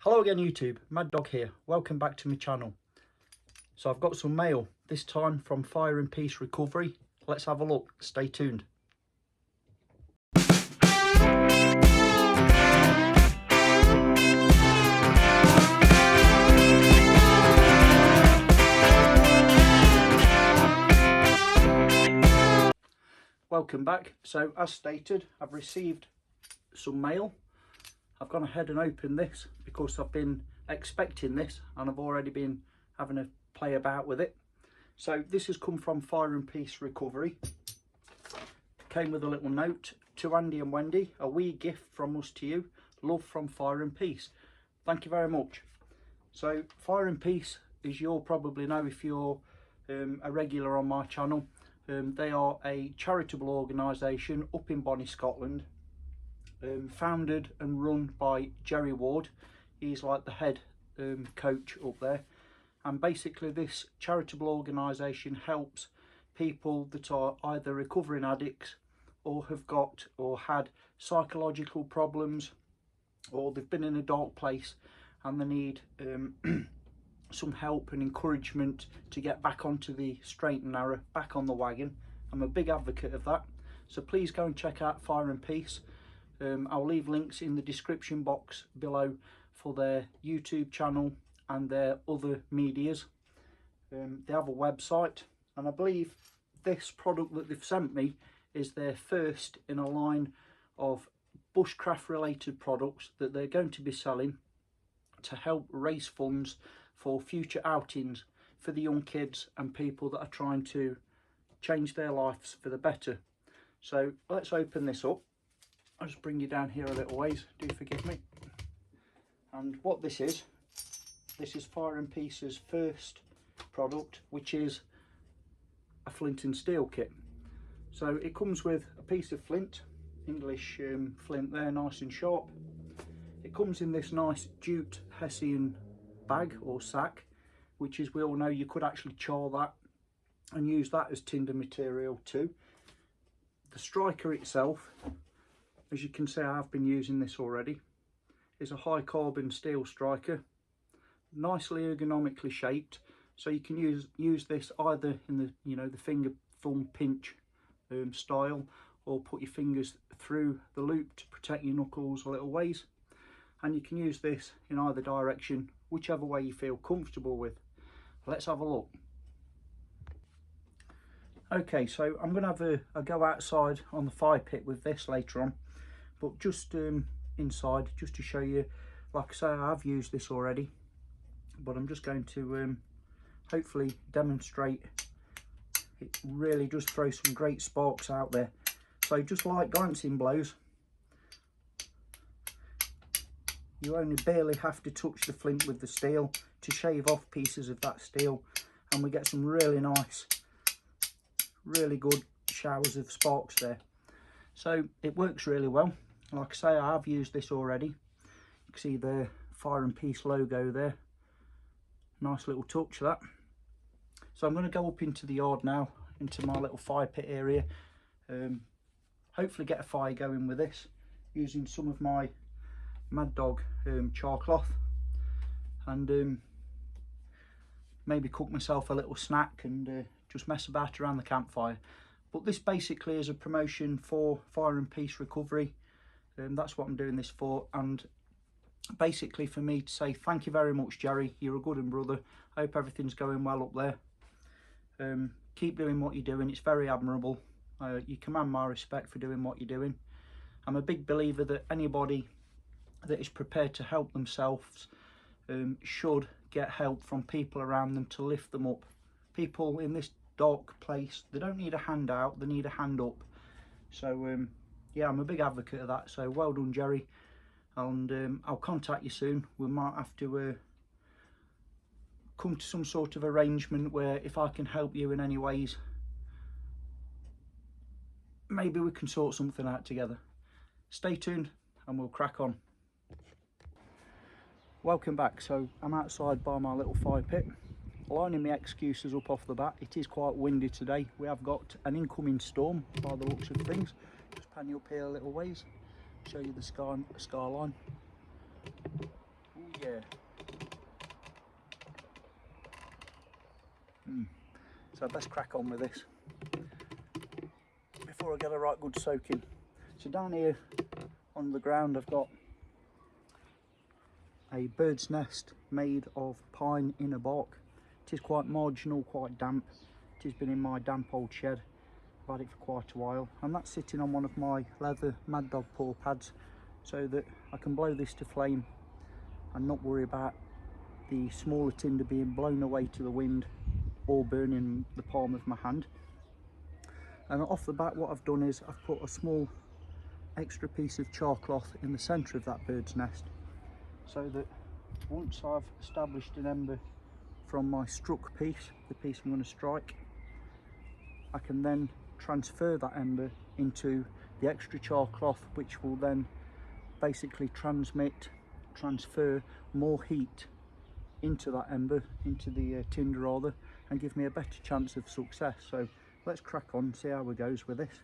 Hello again YouTube, Mad Dog here, welcome back to my channel. So I've got some mail, this time from Fire and Peace Recovery. Let's have a look, stay tuned. Welcome back. So as stated, I've received some mail. I've gone ahead and opened this because I've been expecting this and I've already been having a play about with it. So this has come from Fire and Peace Recovery. Came with a little note: to Andy and Wendy, a wee gift from us to you, love from Fire and Peace. Thank you very much. So Fire and Peace, as you'll probably know if you're a regular on my channel, they are a charitable organisation up in Bonnie, Scotland. Founded and run by Jerry Ward. He's like the head coach up there, and basically this charitable organisation helps people that are either recovering addicts or have got or had psychological problems, or they've been in a dark place and they need some help and encouragement to get back onto the straight and narrow, back on the wagon. I'm a big advocate of that, so please go and check out Fire and Peace. I'll leave links in the description box below for their YouTube channel and their other medias. They have a website, and I believe this product that they've sent me is their first in a line of bushcraft related products that they're going to be selling to help raise funds for future outings for the young kids and people that are trying to change their lives for the better. So let's open this up. I'll just bring you down here a little ways, do forgive me. And what this is Fire and Peace's first product, which is a flint and steel kit. So it comes with a piece of flint, English flint there, nice and sharp. It comes in this nice jute Hessian bag or sack, which, as we all know, you could actually char that and use that as tinder material too. The striker itself, as you can see, I have been using this already, is a high carbon steel striker, nicely ergonomically shaped, so you can use this either in the the finger thumb pinch style, or put your fingers through the loop to protect your knuckles a little ways, and you can use this in either direction, whichever way you feel comfortable with. Let's have a look. Okay, so I'm going to have a go outside on the fire pit with this later on, but just inside, just to show you, like I say, I have used this already, but I'm just going to hopefully demonstrate. It really does throw some great sparks out there. So just like glancing blows, you only barely have to touch the flint with the steel to shave off pieces of that steel, and we get some really nice, really good showers of sparks there. So it works really well. Like I say, I have used this already. You can see the Fire and Peace logo there. Nice little touch, that. So I'm going to go up into the yard now, into my little fire pit area. Hopefully get a fire going with this, using some of my Mad Dog char cloth, and maybe cook myself a little snack and just mess about around the campfire. But this basically is a promotion for Fire and Peace Recovery. That's what I'm doing this for, and basically for me to say thank you very much, Jerry. You're a good brother. I hope everything's going well up there. Keep doing what you're doing, it's very admirable. You command my respect for doing what you're doing. I'm a big believer that anybody that is prepared to help themselves should get help from people around them to lift them up. People in this dark place, they don't need a handout, they need a hand up. So yeah, I'm a big advocate of that. So well done, Jerry, and I'll contact you soon. We might have to come to some sort of arrangement where if I can help you in any ways, maybe we can sort something out together. Stay tuned and we'll crack on. Welcome back. So I'm outside by my little fire pit, lining my excuses up off the bat. It is quite windy today. We have got an incoming storm by the looks of things. Just pan you up here a little ways, show you the skyline. Oh share. So let's crack on with this before I get a right good soaking. So down here on the ground I've got a bird's nest made of pine inner bark. It is quite marginal, quite damp. It has been in my damp old shed. I've had it for quite a while, and that's sitting on one of my leather Mad Dog paw pads so that I can blow this to flame and not worry about the smaller tinder being blown away to the wind or burning the palm of my hand. And off the bat, what I've done is I've put a small extra piece of char cloth in the centre of that bird's nest, so that once I've established an ember from my struck piece, the piece I'm going to strike, I can then transfer that ember into the extra char cloth, which will then basically transfer more heat into that ember, into the tinder rather, and give me a better chance of success. So let's crack on, see how it goes with this.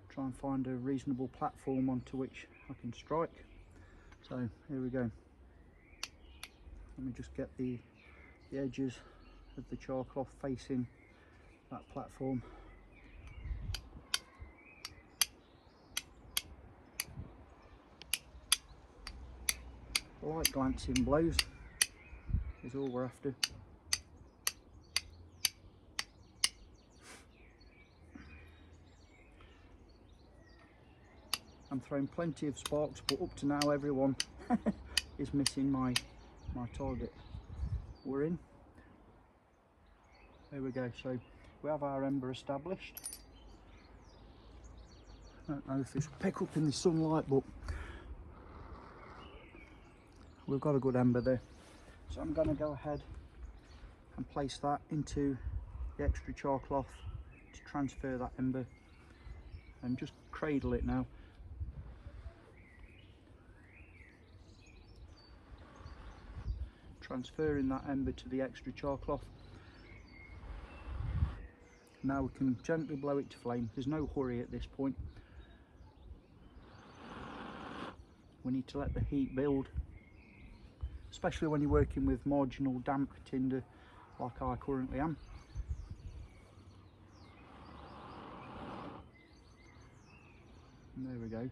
Try and find a reasonable platform onto which I can strike. So here we go. Let me just get the edges of the char cloth facing that platform. Light glancing blows is all we're after. I'm throwing plenty of sparks, but up to now everyone is missing my target. We're in. There we go. So we have our ember established. I don't know if this will pick up in the sunlight, but we've got a good ember there. So I'm going to go ahead and place that into the extra char cloth to transfer that ember, and just cradle it now. Transferring that ember to the extra char cloth. Now we can gently blow it to flame. There's no hurry at this point. We need to let the heat build, especially when you're working with marginal damp tinder like I currently am. And there we go.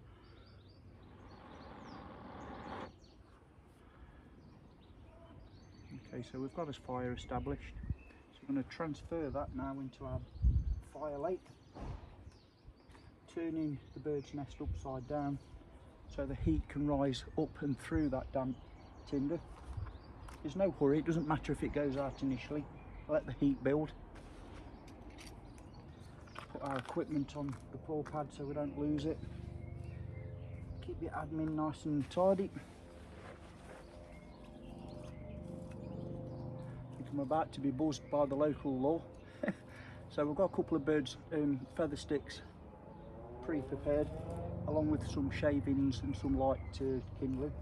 Okay, so we've got this fire established. So we're going to transfer that now into our fire lake, turning the bird's nest upside down so the heat can rise up and through that damp tinder. There's no hurry, it doesn't matter if it goes out initially. Let the heat build. Put our equipment on the paw pad so we don't lose it. Keep your admin nice and tidy. I'm about to be buzzed by the local law. So we've got a couple of birds feather sticks pre-prepared, along with some shavings and some light kindling.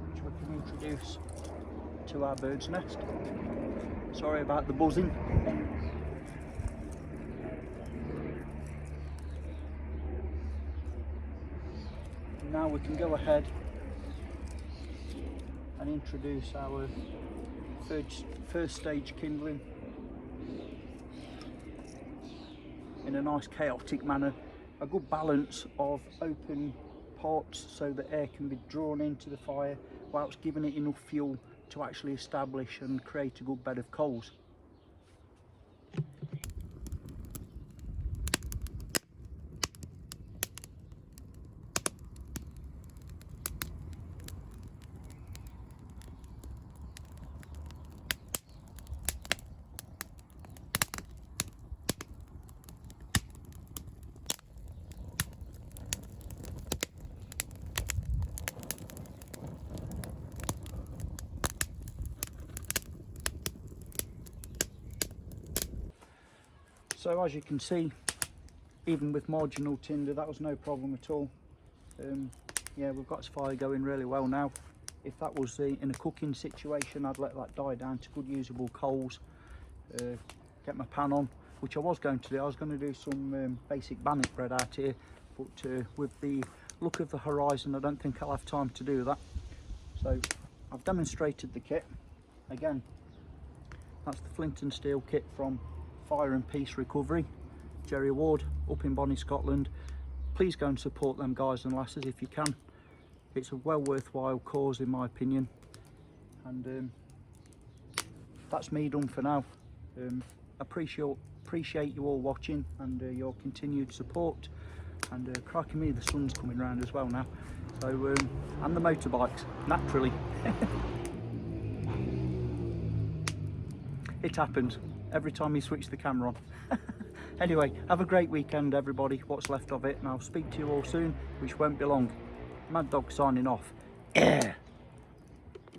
Which we can introduce to our bird's nest. Sorry about the buzzing. Now we can go ahead and introduce our first stage kindling in a nice chaotic manner. A good balance of open parts so that air can be drawn into the fire whilst giving it enough fuel to actually establish and create a good bed of coals. So as you can see, even with marginal tinder, that was no problem at all. Yeah, we've got this fire going really well now. If that was in a cooking situation, I'd let that die down to good usable coals, get my pan on, which I was going to do. I was going to do some basic bannock bread out here, but with the look of the horizon, I don't think I'll have time to do that. So I've demonstrated the kit. Again, that's the Flint and Steel kit from Fire and Peace Recovery, Jerry Ward, up in Bonnie, Scotland. Please go and support them guys and lasses if you can. It's a well worthwhile cause in my opinion. And that's me done for now. Appreciate you all watching and your continued support. And crikey me, the sun's coming round as well now. So and the motorbikes, naturally. It happens every time you switch the camera on. Anyway, have a great weekend everybody, what's left of it, and I'll speak to you all soon, which won't be long. Mad Dog signing off.